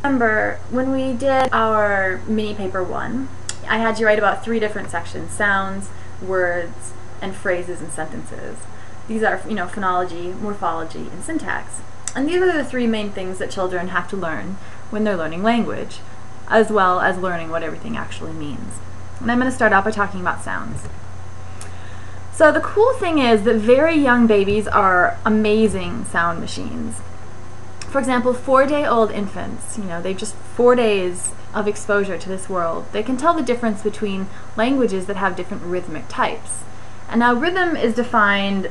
Remember, when we did our mini paper 1, I had you write about 3 different sections: sounds, words, and phrases and sentences. These are, phonology, morphology, and syntax. And these are the 3 main things that children have to learn when they're learning language, as well as learning what everything actually means. And I'm going to start out by talking about sounds. So the cool thing is that very young babies are amazing sound machines. For example, 4-day-old infants, they've just 4 days of exposure to this world. They can tell the difference between languages that have different rhythmic types. And now rhythm is defined,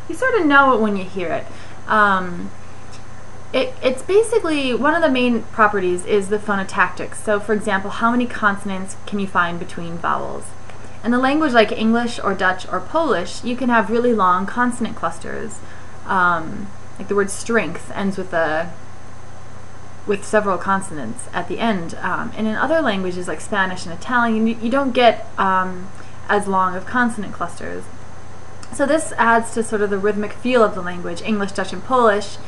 you sort of know it when you hear it. It's basically, one of the main properties is the phonotactics. So for example, how many consonants can you find between vowels? In a language like English or Dutch or Polish, you can have really long consonant clusters. Like the word strength ends with several consonants at the end. And in other languages like Spanish and Italian, you don't get as long of consonant clusters. So this adds to sort of the rhythmic feel of the language. English, Dutch, and Polish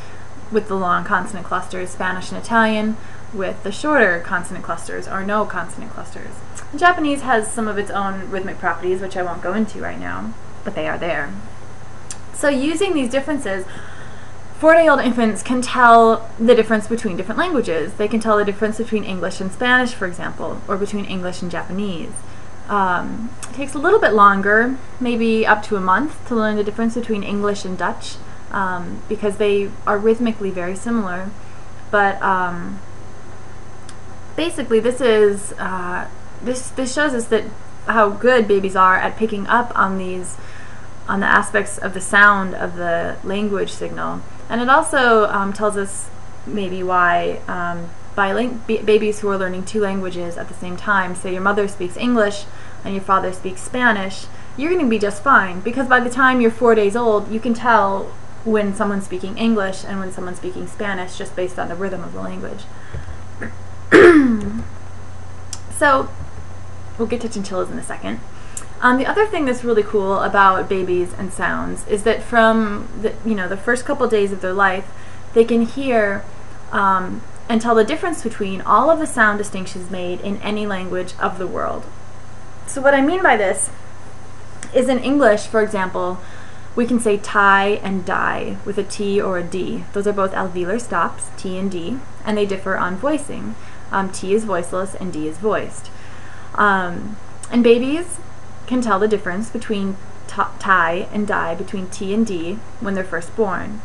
with the long consonant clusters, Spanish and Italian with the shorter consonant clusters or no consonant clusters. And Japanese has some of its own rhythmic properties, which I won't go into right now, but they are there. So using these differences, 4-day-old infants can tell the difference between different languages. They can tell the difference between English and Spanish, for example, or between English and Japanese. It takes a little bit longer, maybe up to a month, to learn the difference between English and Dutch, because they are rhythmically very similar. But basically, this is this shows us that how good babies are at picking up on the aspects of the sound of the language signal. And it also tells us maybe why babies who are learning 2 languages at the same time, say your mother speaks English and your father speaks Spanish, you're going to be just fine, because by the time you're 4 days old, you can tell when someone's speaking English and when someone's speaking Spanish just based on the rhythm of the language. So, we'll get to chinchillas in a second. The other thing that's really cool about babies and sounds is that from the first couple days of their life, they can hear and tell the difference between all of the sound distinctions made in any language of the world. So what I mean by this is, in English, for example, we can say tie and die with a T or a D. Those are both alveolar stops, T and D, and they differ on voicing. T is voiceless and D is voiced. And babies can tell the difference between tie and die, between T and D, when they're first born.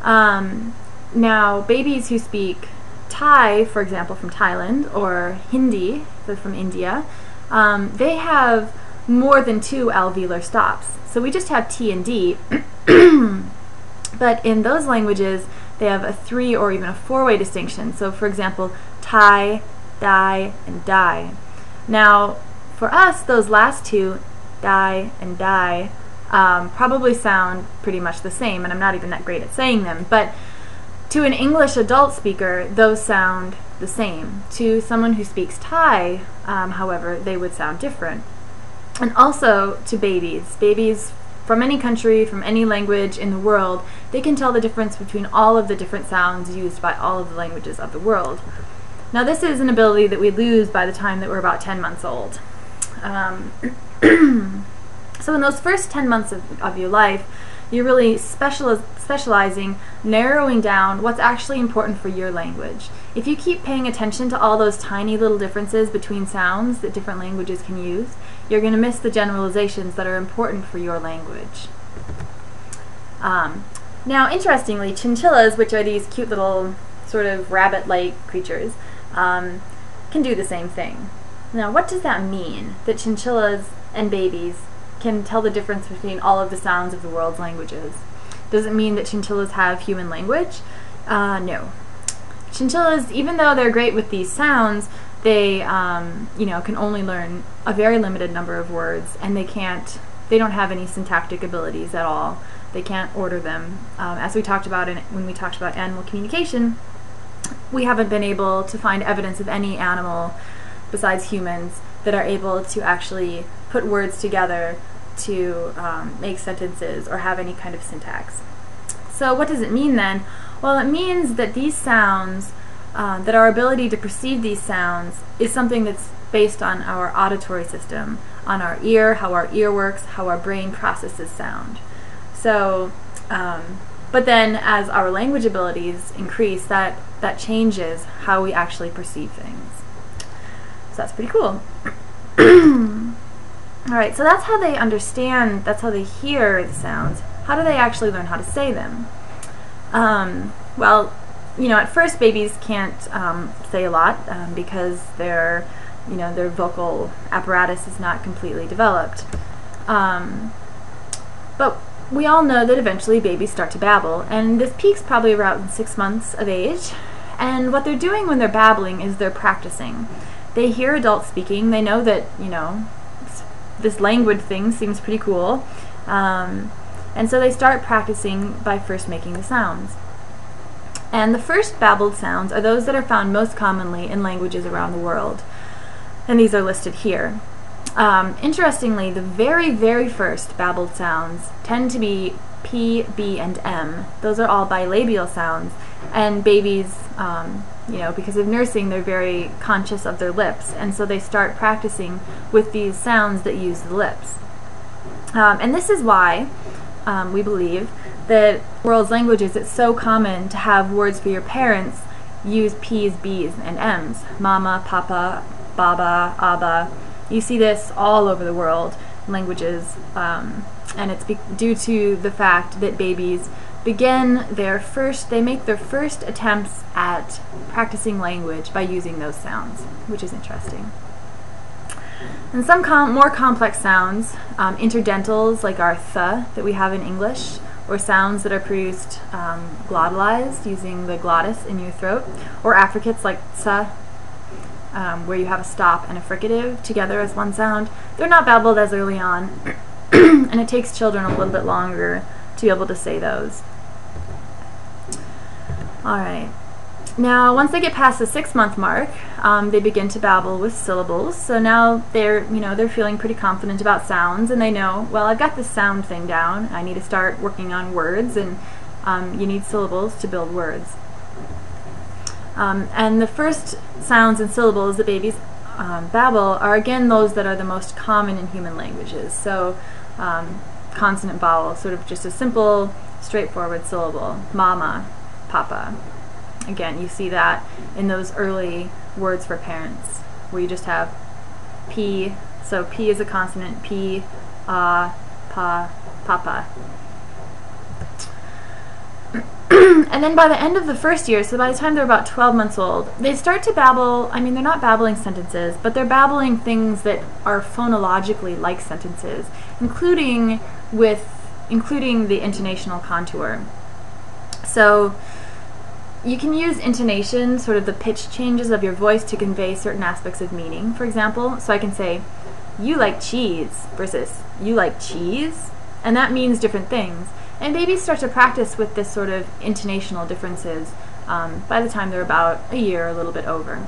Now, babies who speak Thai, for example, from Thailand, or Hindi, they're from India, they have more than 2 alveolar stops. So we just have T and D, but in those languages, they have a 3 or even a 4-way distinction. So for example, Thai, die, and die. Now, for us, those last 2, die and die, probably sound pretty much the same, and I'm not even that great at saying them, but to an English adult speaker, those sound the same. To someone who speaks Thai, however, they would sound different. And also to babies from any country, from any language in the world, they can tell the difference between all of the different sounds used by all of the languages of the world. Now, this is an ability that we lose by the time that we're about 10 months old. So in those first 10 months of your life, you're really specializing, narrowing down what's actually important for your language. If you keep paying attention to all those tiny little differences between sounds that different languages can use, you're going to miss the generalizations that are important for your language. Now, interestingly, chinchillas, which are these cute little sort of rabbit-like creatures, can do the same thing. Now, what does that mean, that chinchillas and babies can tell the difference between all of the sounds of the world's languages? Does it mean that chinchillas have human language? No. Chinchillas, even though they're great with these sounds, they can only learn a very limited number of words, and they don't have any syntactic abilities at all. They can't order them. As we talked about when we talked about animal communication, we haven't been able to find evidence of any animal besides humans that are able to actually put words together to make sentences or have any kind of syntax. So what does it mean then? Well, it means that these sounds, that our ability to perceive these sounds is something that's based on our auditory system, on our ear, how our ear works, how our brain processes sound. So, but then as our language abilities increase, that changes how we actually perceive things. So that's pretty cool. Alright, so that's how they understand, that's how they hear the sounds. How do they actually learn how to say them? Well, you know, at first babies can't say a lot because their vocal apparatus is not completely developed. But we all know that eventually babies start to babble, and this peaks probably around 6 months of age. And what they're doing when they're babbling is they're practicing. They hear adults speaking, they know that, you know, this language thing seems pretty cool, and so they start practicing by first making the sounds. And the first babbled sounds are those that are found most commonly in languages around the world, and these are listed here. Interestingly, the very, very first babbled sounds tend to be P, B, and M. Those are all bilabial sounds, and babies, you know, because of nursing, they're very conscious of their lips, and so they start practicing with these sounds that use the lips. And this is why we believe that in the world's languages it's so common to have words for your parents use P's, B's, and M's. Mama, Papa, Baba, Abba. You see this all over the world languages, and it's due to the fact that babies begin they make their first attempts at practicing language by using those sounds, which is interesting. And some more complex sounds, interdentals like our th that we have in English, or sounds that are produced glottalized using the glottis in your throat, or affricates like tsa, where you have a stop and a fricative together as one sound. They're not babbled as early on, and it takes children a little bit longer to be able to say those. Alright, now once they get past the 6-month mark, they begin to babble with syllables. So now they're feeling pretty confident about sounds, and they know, well, I've got this sound thing down, I need to start working on words, and you need syllables to build words. And the first sounds and syllables that babies babble are again those that are the most common in human languages. So consonant vowel, sort of just a simple, straightforward syllable. Mama, Papa. Again, you see that in those early words for parents, where you just have P, so P is a consonant, P, Pa, Papa. And then by the end of the first year, so by the time they're about 12 months old, they start to babble. I mean, they're not babbling sentences, but they're babbling things that are phonologically like sentences, including the intonational contour. So you can use intonation, sort of the pitch changes of your voice, to convey certain aspects of meaning. For example, so I can say, you like cheese, versus you like cheese, and that means different things. And babies start to practice with this sort of intonational differences by the time they're about a year, a little bit over.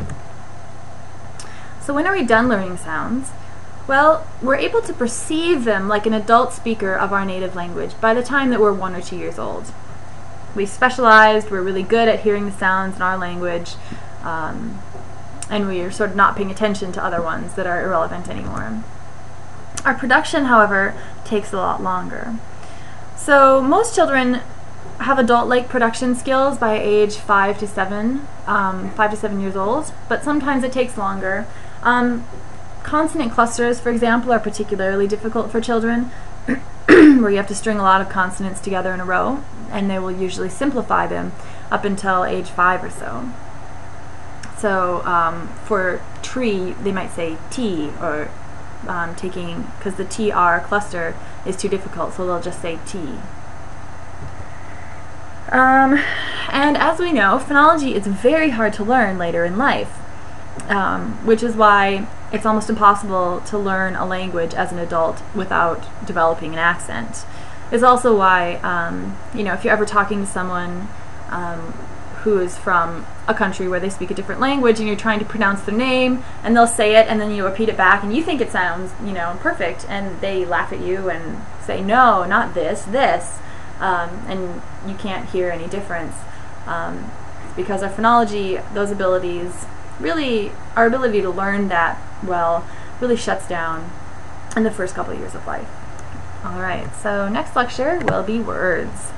So when are we done learning sounds? Well, we're able to perceive them like an adult speaker of our native language by the time that we're 1 or 2 years old. We've specialized, we're really good at hearing the sounds in our language, and we are sort of not paying attention to other ones that are irrelevant anymore. Our production, however, takes a lot longer. So most children have adult-like production skills by age 5 to 7 years old, but sometimes it takes longer. Consonant clusters, for example, are particularly difficult for children, where you have to string a lot of consonants together in a row, and they will usually simplify them up until age 5 or so. So for tree, they might say T, or because the TR cluster is too difficult, so they'll just say T. And as we know, phonology is very hard to learn later in life, which is why it's almost impossible to learn a language as an adult without developing an accent. It's also why, if you're ever talking to someone who is from a country where they speak a different language, and you're trying to pronounce their name, and they'll say it, and then you repeat it back, and you think it sounds, perfect, and they laugh at you and say, no, not this, this, and you can't hear any difference. because our phonology, those abilities, really, our ability to learn that well, really shuts down in the first couple of years of life. Alright, so next lecture will be words.